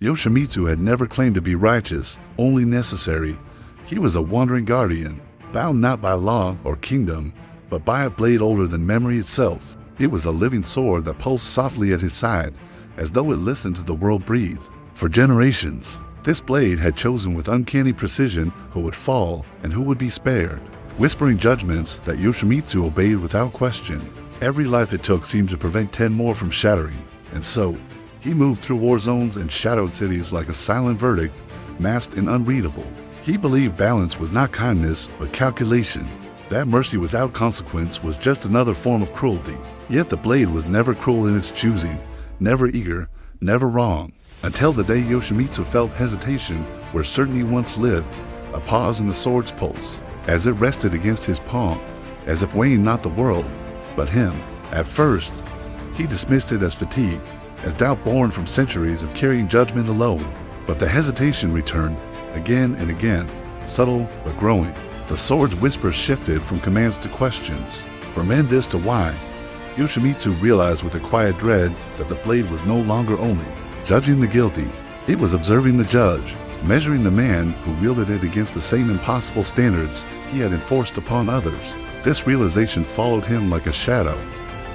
Yoshimitsu had never claimed to be righteous, only necessary. He was a wandering guardian, bound not by law or kingdom, but by a blade older than memory itself. It was a living sword that pulsed softly at his side, as though it listened to the world breathe. For generations, this blade had chosen with uncanny precision who would fall and who would be spared, whispering judgments that Yoshimitsu obeyed without question. Every life it took seemed to prevent 10 more from shattering, and so he moved through war zones and shadowed cities like a silent verdict, masked and unreadable. He believed balance was not kindness, but calculation, that mercy without consequence was just another form of cruelty. Yet the blade was never cruel in its choosing, never eager, never wrong, until the day Yoshimitsu felt hesitation where certainty once lived, a pause in the sword's pulse, as it rested against his palm, as if weighing not the world, but him. At first, he dismissed it as fatigue, as doubt born from centuries of carrying judgment alone. But the hesitation returned, again and again, subtle but growing. The sword's whisper shifted from commands to questions, from end this to why. Yoshimitsu realized with a quiet dread that the blade was no longer only judging the guilty, it was observing the judge, measuring the man who wielded it against the same impossible standards he had enforced upon others. This realization followed him like a shadow.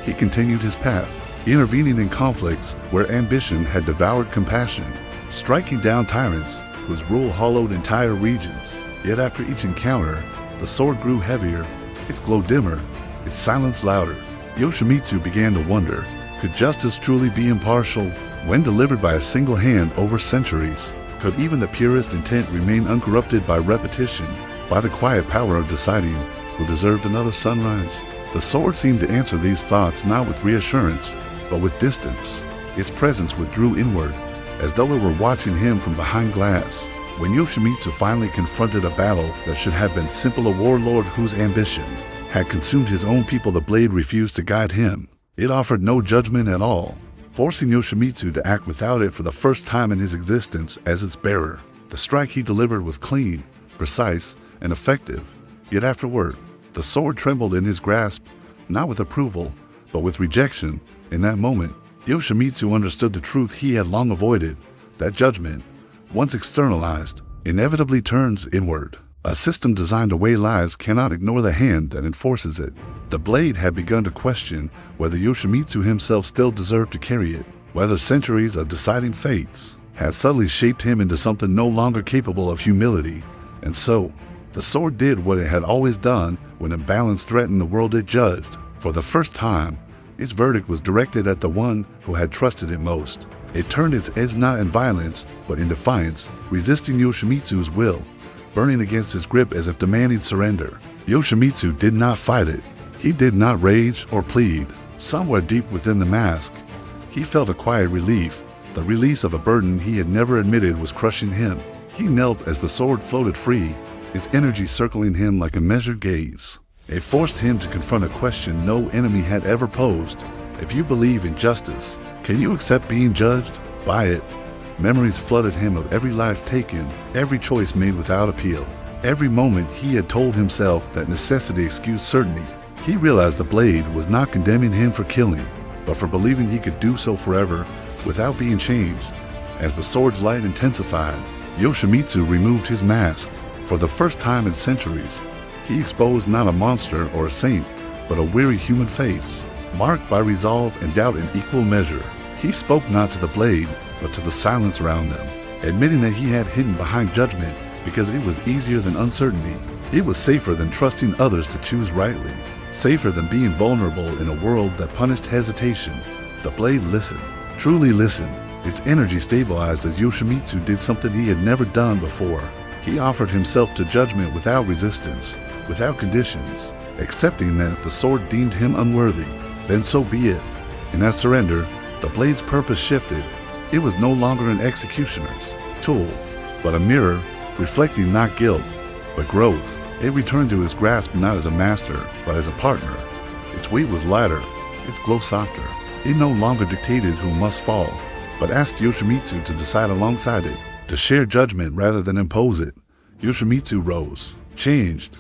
He continued his path, intervening in conflicts where ambition had devoured compassion, striking down tyrants whose rule hollowed entire regions. Yet after each encounter, the sword grew heavier, its glow dimmer, its silence louder. Yoshimitsu began to wonder, could justice truly be impartial when delivered by a single hand over centuries? Could even the purest intent remain uncorrupted by repetition, by the quiet power of deciding who deserved another sunrise? The sword seemed to answer these thoughts not with reassurance, but with distance. Its presence withdrew inward, as though it were watching him from behind glass. When Yoshimitsu finally confronted a battle that should have been simple, a warlord whose ambition had consumed his own people, the blade refused to guide him. It offered no judgment at all, forcing Yoshimitsu to act without it for the first time in his existence as its bearer. The strike he delivered was clean, precise, and effective. Yet afterward, the sword trembled in his grasp, not with approval, but with rejection. In that moment, Yoshimitsu understood the truth he had long avoided, that judgment, once externalized, inevitably turns inward. A system designed to weigh lives cannot ignore the hand that enforces it. The blade had begun to question whether Yoshimitsu himself still deserved to carry it, whether centuries of deciding fates had subtly shaped him into something no longer capable of humility. And so, the sword did what it had always done when imbalance threatened the world it judged. For the first time, its verdict was directed at the one who had trusted it most. It turned its edge not in violence, but in defiance, resisting Yoshimitsu's will, burning against his grip as if demanding surrender. Yoshimitsu did not fight it. He did not rage or plead. Somewhere deep within the mask, he felt a quiet relief, the release of a burden he had never admitted was crushing him. He knelt as the sword floated free, its energy circling him like a measured gaze. It forced him to confront a question no enemy had ever posed. If you believe in justice, can you accept being judged by it? Memories flooded him of every life taken, every choice made without appeal. Every moment he had told himself that necessity excused certainty. He realized the blade was not condemning him for killing, but for believing he could do so forever without being changed. As the sword's light intensified, Yoshimitsu removed his mask. For the first time in centuries, he exposed not a monster or a saint, but a weary human face, marked by resolve and doubt in equal measure. He spoke not to the blade, but to the silence around them, admitting that he had hidden behind judgment because it was easier than uncertainty. It was safer than trusting others to choose rightly, safer than being vulnerable in a world that punished hesitation. The blade listened, truly listened. Its energy stabilized as Yoshimitsu did something he had never done before. He offered himself to judgment without resistance, without conditions, accepting that if the sword deemed him unworthy, then so be it. In that surrender, the blade's purpose shifted. It was no longer an executioner's tool, but a mirror reflecting not guilt, but growth. It returned to his grasp not as a master, but as a partner. Its weight was lighter, its glow softer. It no longer dictated who must fall, but asked Yoshimitsu to decide alongside it, to share judgment rather than impose it. Yoshimitsu rose, changed.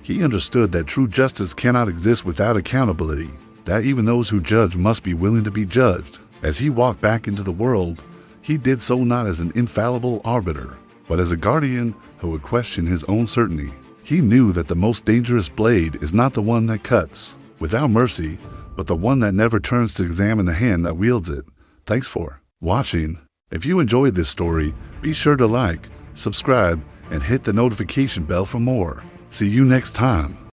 He understood that true justice cannot exist without accountability, that even those who judge must be willing to be judged. As he walked back into the world, He did so not as an infallible arbiter, but as a guardian who would question his own certainty. He knew that the most dangerous blade is not the one that cuts without mercy, but the one that never turns to examine the hand that wields it. Thanks for watching. If you enjoyed this story, be sure to like, subscribe, and hit the notification bell for more. See you next time.